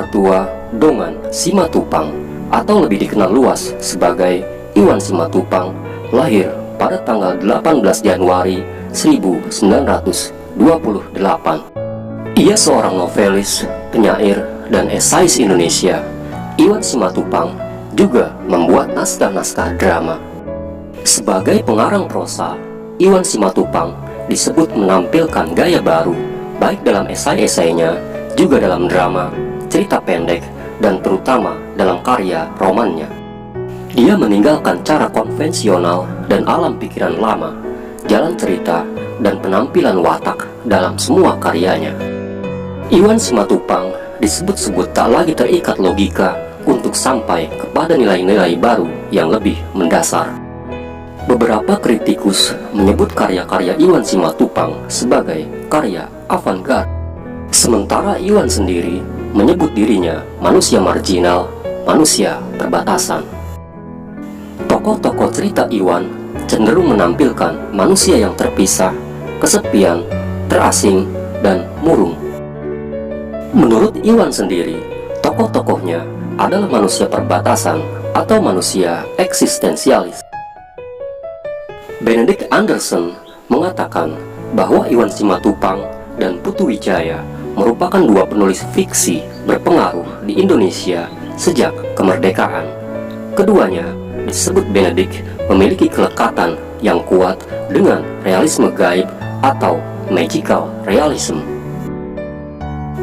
Tertua Dongan Simatupang atau lebih dikenal luas sebagai Iwan Simatupang lahir pada tanggal 18 Januari 1928. Ia seorang novelis, penyair, dan esais Indonesia. Iwan Simatupang juga membuat naskah-naskah drama. Sebagai pengarang prosa, Iwan Simatupang disebut menampilkan gaya baru, baik dalam esai-esainya, juga dalam drama, cerita pendek, dan terutama dalam karya romannya. Dia meninggalkan cara konvensional dan alam pikiran lama, jalan cerita, dan penampilan watak dalam semua karyanya. Iwan Simatupang disebut-sebut tak lagi terikat logika untuk sampai kepada nilai-nilai baru yang lebih mendasar. Beberapa kritikus menyebut karya-karya Iwan Simatupang sebagai karya avant-garde. Sementara Iwan sendiri menyebut dirinya manusia marginal, manusia perbatasan. Tokoh-tokoh cerita Iwan cenderung menampilkan manusia yang terpisah, kesepian, terasing, dan murung. Menurut Iwan sendiri, tokoh-tokohnya adalah manusia perbatasan atau manusia eksistensialis. Benedict Anderson mengatakan bahwa Iwan Simatupang dan Putu Wijaya merupakan dua penulis fiksi berpengaruh di Indonesia sejak kemerdekaan. Keduanya disebut Benedict memiliki kelekatan yang kuat dengan realisme gaib atau magical realism.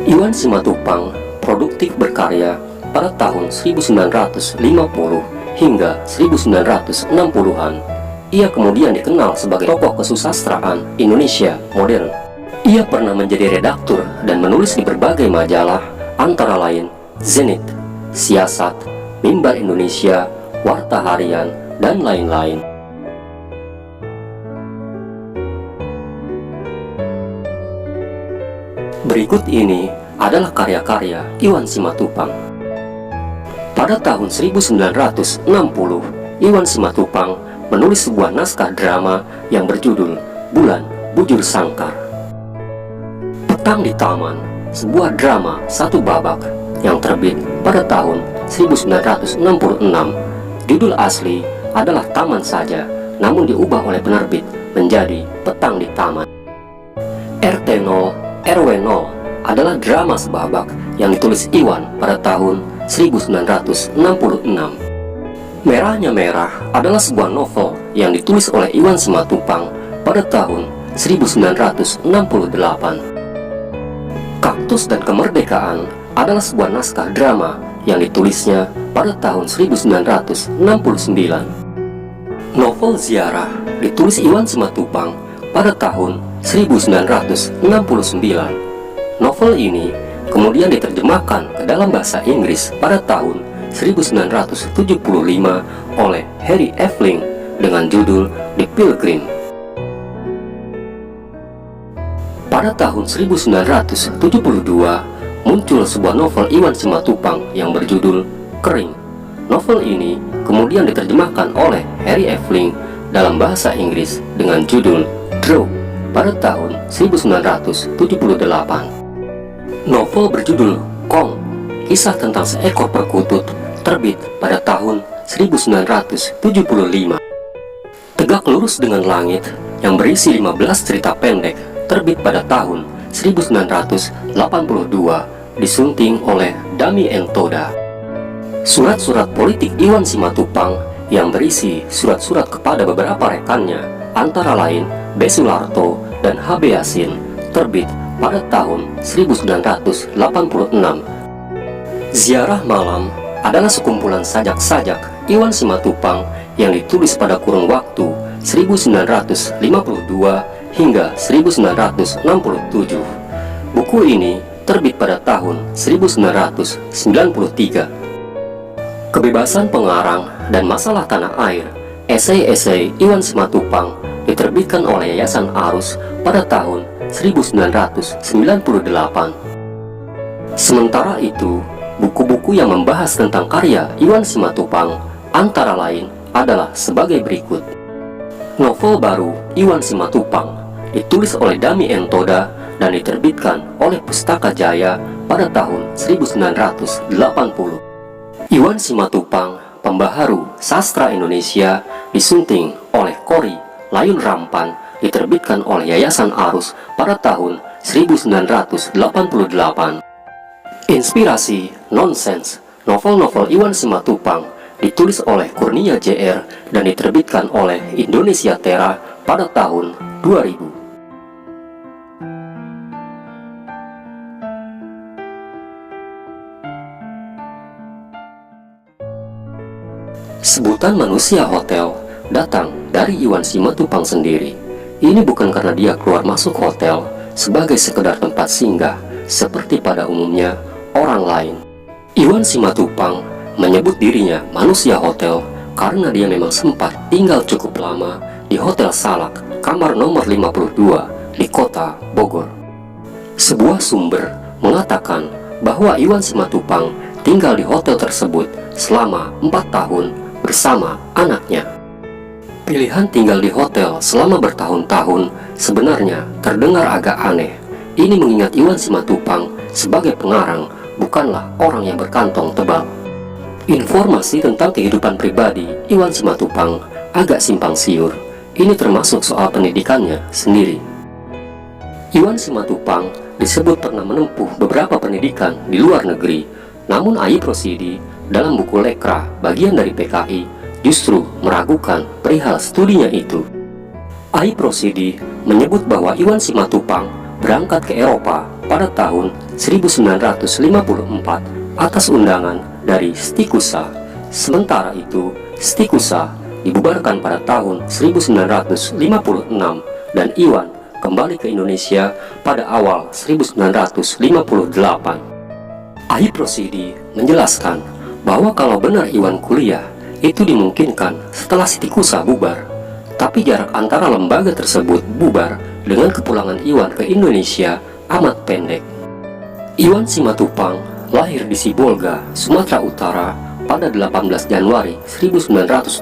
Iwan Simatupang produktif berkarya pada tahun 1950 hingga 1960-an. Ia kemudian dikenal sebagai tokoh kesusastraan Indonesia modern. Ia pernah menjadi redaktur dan menulis di berbagai majalah, antara lain Zenith, Siasat, Mimbar Indonesia, Warta Harian, dan lain-lain. Berikut ini adalah karya-karya Iwan Simatupang. Pada tahun 1960, Iwan Simatupang menulis sebuah naskah drama yang berjudul Bulan Bujur Sangkar. Petang di Taman, sebuah drama satu babak yang terbit pada tahun 1966. Judul asli adalah Taman Saja, namun diubah oleh penerbit menjadi Petang di Taman. RT 0 RW 0 adalah drama sebabak yang ditulis Iwan pada tahun 1966. Merahnya Merah adalah sebuah novel yang ditulis oleh Iwan Simatupang pada tahun 1968. Kaktus dan Kemerdekaan adalah sebuah naskah drama yang ditulisnya pada tahun 1969. Novel Ziarah ditulis Iwan Simatupang pada tahun 1969. Novel ini kemudian diterjemahkan ke dalam bahasa Inggris pada tahun 1975 oleh Harry Effling dengan judul The Pilgrim. Pada tahun 1972 muncul sebuah novel Iwan Simatupang yang berjudul Kering. Novel ini kemudian diterjemahkan oleh Harry Effling dalam bahasa Inggris dengan judul Draw pada tahun 1978. Novel berjudul Kong, kisah tentang seekor perkutut, terbit pada tahun 1975. Tegak Lurus dengan Langit yang berisi 15 cerita pendek terbit pada tahun 1982, disunting oleh Dami Entoda. Surat-surat politik Iwan Simatupang yang berisi surat-surat kepada beberapa rekannya, antara lain B. Sularto dan H.B. Yasin, terbit pada tahun 1986. Ziarah Malam adalah sekumpulan sajak-sajak Iwan Simatupang yang ditulis pada kurun waktu 1952 hingga 1967. Buku ini terbit pada tahun 1993. Kebebasan Pengarang dan Masalah Tanah Air, esai-esai Iwan Simatupang diterbitkan oleh Yayasan Arus pada tahun 1998. Sementara itu, buku-buku yang membahas tentang karya Iwan Simatupang antara lain adalah sebagai berikut. Novel baru Iwan Simatupang ditulis oleh Dami Entoda dan diterbitkan oleh Pustaka Jaya pada tahun 1980. Iwan Simatupang, pembaharu sastra Indonesia, disunting oleh Kori Layun Rampan, diterbitkan oleh Yayasan Arus pada tahun 1988. Inspirasi nonsens, novel-novel Iwan Simatupang ditulis oleh Kurnia JR dan diterbitkan oleh Indonesia Tera pada tahun 2000. Sebutan manusia hotel datang dari Iwan Simatupang sendiri. Ini bukan karena dia keluar masuk hotel sebagai sekedar tempat singgah seperti pada umumnya orang lain. Iwan Simatupang menyebut dirinya manusia hotel karena dia memang sempat tinggal cukup lama di Hotel Salak, kamar nomor 52 di kota Bogor. Sebuah sumber mengatakan bahwa Iwan Simatupang tinggal di hotel tersebut selama 4 tahun bersama anaknya. Pilihan tinggal di hotel selama bertahun-tahun sebenarnya terdengar agak aneh. Ini mengingat Iwan Simatupang sebagai pengarang bukanlah orang yang berkantong tebal. Informasi tentang kehidupan pribadi Iwan Simatupang agak simpang siur. Ini termasuk soal pendidikannya sendiri. Iwan Simatupang disebut pernah menempuh beberapa pendidikan di luar negeri, namun Aib Rosidi dalam buku Lekra bagian dari PKI justru meragukan perihal studinya itu. Aib Rosidi menyebut bahwa Iwan Simatupang berangkat ke Eropa pada tahun 1954 atas undangan dari Stikusa. Sementara itu, Stikusa dibubarkan pada tahun 1956 dan Iwan kembali ke Indonesia pada awal 1958. Aib Rosidi menjelaskan bahwa kalau benar Iwan kuliah, itu dimungkinkan setelah Stikusa bubar. Tapi jarak antara lembaga tersebut bubar dengan kepulangan Iwan ke Indonesia amat pendek. Iwan Simatupang lahir di Sibolga, Sumatera Utara pada 18 Januari 1928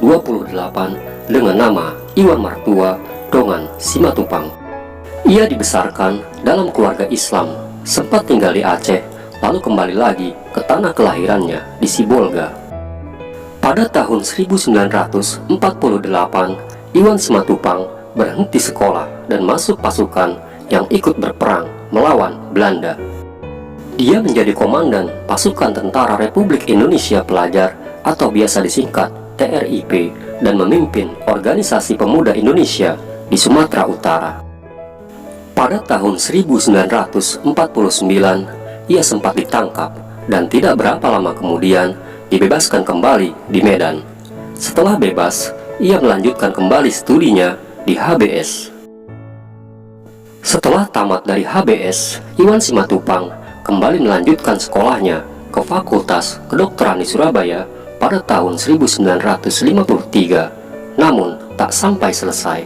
dengan nama Iwan Martua Dongan Simatupang. Ia dibesarkan dalam keluarga Islam, sempat tinggal di Aceh, lalu kembali lagi ke tanah kelahirannya di Sibolga. Pada tahun 1948, Iwan Simatupang berhenti sekolah dan masuk pasukan yang ikut berperang melawan Belanda. Dia menjadi komandan pasukan Tentara Republik Indonesia Pelajar atau biasa disingkat TRIP dan memimpin Organisasi Pemuda Indonesia di Sumatera Utara. Pada tahun 1949, ia sempat ditangkap dan tidak berapa lama kemudian dibebaskan kembali di Medan. Setelah bebas, ia melanjutkan kembali studinya di HBS. Setelah tamat dari HBS, Iwan Simatupang kembali melanjutkan sekolahnya ke Fakultas Kedokteran di Surabaya pada tahun 1953, namun tak sampai selesai.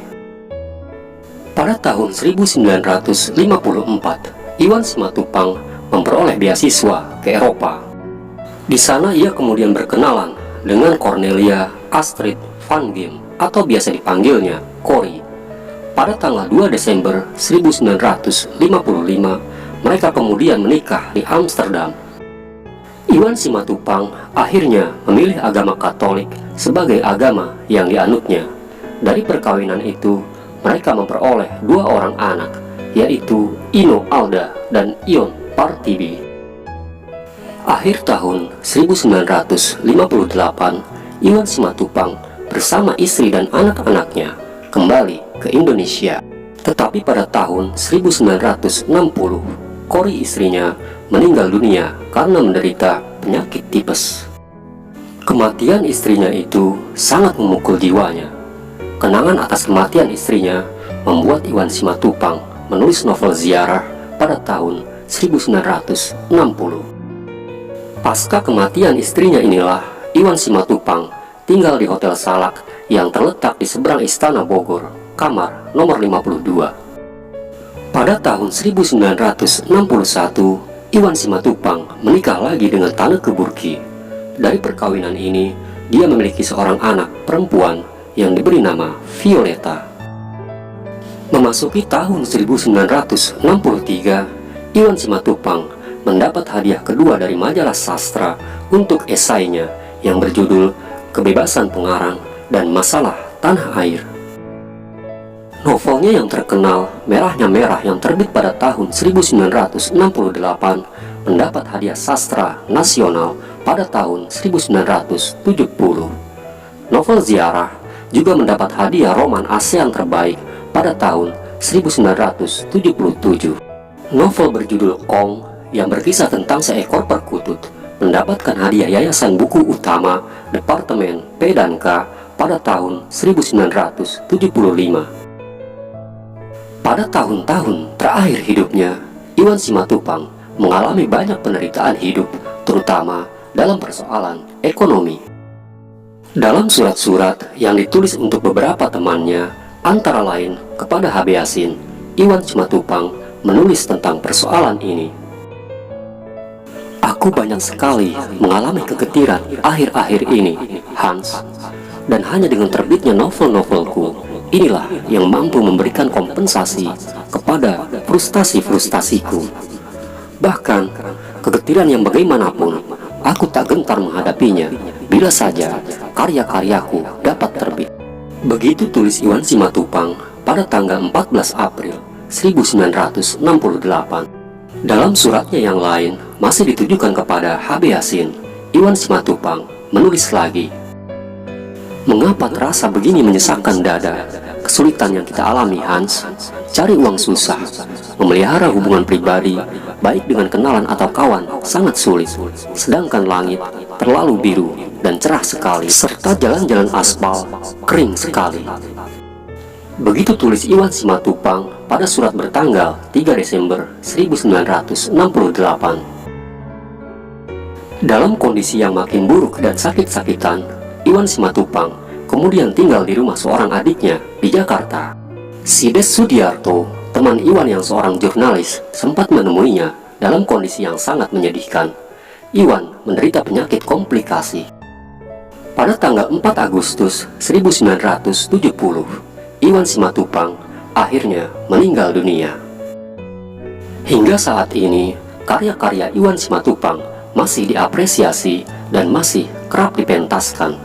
Pada tahun 1954, Iwan Simatupang memperoleh beasiswa ke Eropa. Di sana ia kemudian berkenalan dengan Cornelia Astrid van Giem atau biasa dipanggilnya Kori. Pada tanggal 2 Desember 1955, mereka kemudian menikah di Amsterdam. Iwan Simatupang akhirnya memilih agama Katolik sebagai agama yang dianutnya. Dari perkawinan itu, mereka memperoleh 2 orang anak, yaitu Ino Alda dan Ion Partibi. Akhir tahun 1958, Iwan Simatupang bersama istri dan anak-anaknya kembali ke Indonesia. Tetapi pada tahun 1960, Kori istrinya meninggal dunia karena menderita penyakit tipes. Kematian istrinya itu sangat memukul jiwanya. Kenangan atas kematian istrinya membuat Iwan Simatupang menulis novel Ziarah pada tahun 1960. Pasca kematian istrinya inilah, Iwan Simatupang tinggal di Hotel Salak yang terletak di seberang Istana Bogor, kamar nomor 52. Pada tahun 1961, Iwan Simatupang menikah lagi dengan Taneuke Burki. Dari perkawinan ini, dia memiliki seorang anak perempuan yang diberi nama Violeta. Memasuki tahun 1963, Iwan Simatupang mendapat hadiah kedua dari majalah sastra untuk esainya yang berjudul Kebebasan Pengarang dan Masalah Tanah Air. Novelnya yang terkenal, Merahnya Merah, yang terbit pada tahun 1968, mendapat hadiah sastra nasional pada tahun 1970. Novel Ziarah juga mendapat hadiah roman ASEAN terbaik pada tahun 1977. Novel berjudul Ong yang berkisah tentang seekor perkutut mendapatkan hadiah Yayasan Buku Utama Departemen P dan K pada tahun 1975. Pada tahun-tahun terakhir hidupnya, Iwan Simatupang mengalami banyak penderitaan hidup, terutama dalam persoalan ekonomi. Dalam surat-surat yang ditulis untuk beberapa temannya, antara lain kepada H.B. Yasin, Iwan Simatupang menulis tentang persoalan ini. Aku banyak sekali mengalami kegetiran akhir-akhir ini, Hans, dan hanya dengan terbitnya novel-novelku, inilah yang mampu memberikan kompensasi kepada frustasi-frustasiku. Bahkan, kegetiran yang bagaimanapun, aku tak gentar menghadapinya bila saja karya-karyaku dapat terbit. Begitu tulis Iwan Simatupang pada tanggal 14 April 1968. Dalam suratnya yang lain, masih ditujukan kepada H.B. Yasin, Iwan Simatupang menulis lagi, "Mengapa terasa begini menyesakkan dada? Kesulitan yang kita alami, Hans. Cari uang susah, memelihara hubungan pribadi, baik dengan kenalan atau kawan, sangat sulit. Sedangkan langit terlalu biru dan cerah sekali, serta jalan-jalan aspal kering sekali." Begitu tulis Iwan Simatupang pada surat bertanggal 3 Desember 1968. Dalam kondisi yang makin buruk dan sakit-sakitan, Iwan Simatupang kemudian tinggal di rumah seorang adiknya di Jakarta. Sides Sudiarto, teman Iwan yang seorang jurnalis, sempat menemuinya dalam kondisi yang sangat menyedihkan. Iwan menderita penyakit komplikasi. Pada tanggal 4 Agustus 1970, Iwan Simatupang akhirnya meninggal dunia. Hingga saat ini, karya-karya Iwan Simatupang masih diapresiasi dan masih kerap dipentaskan.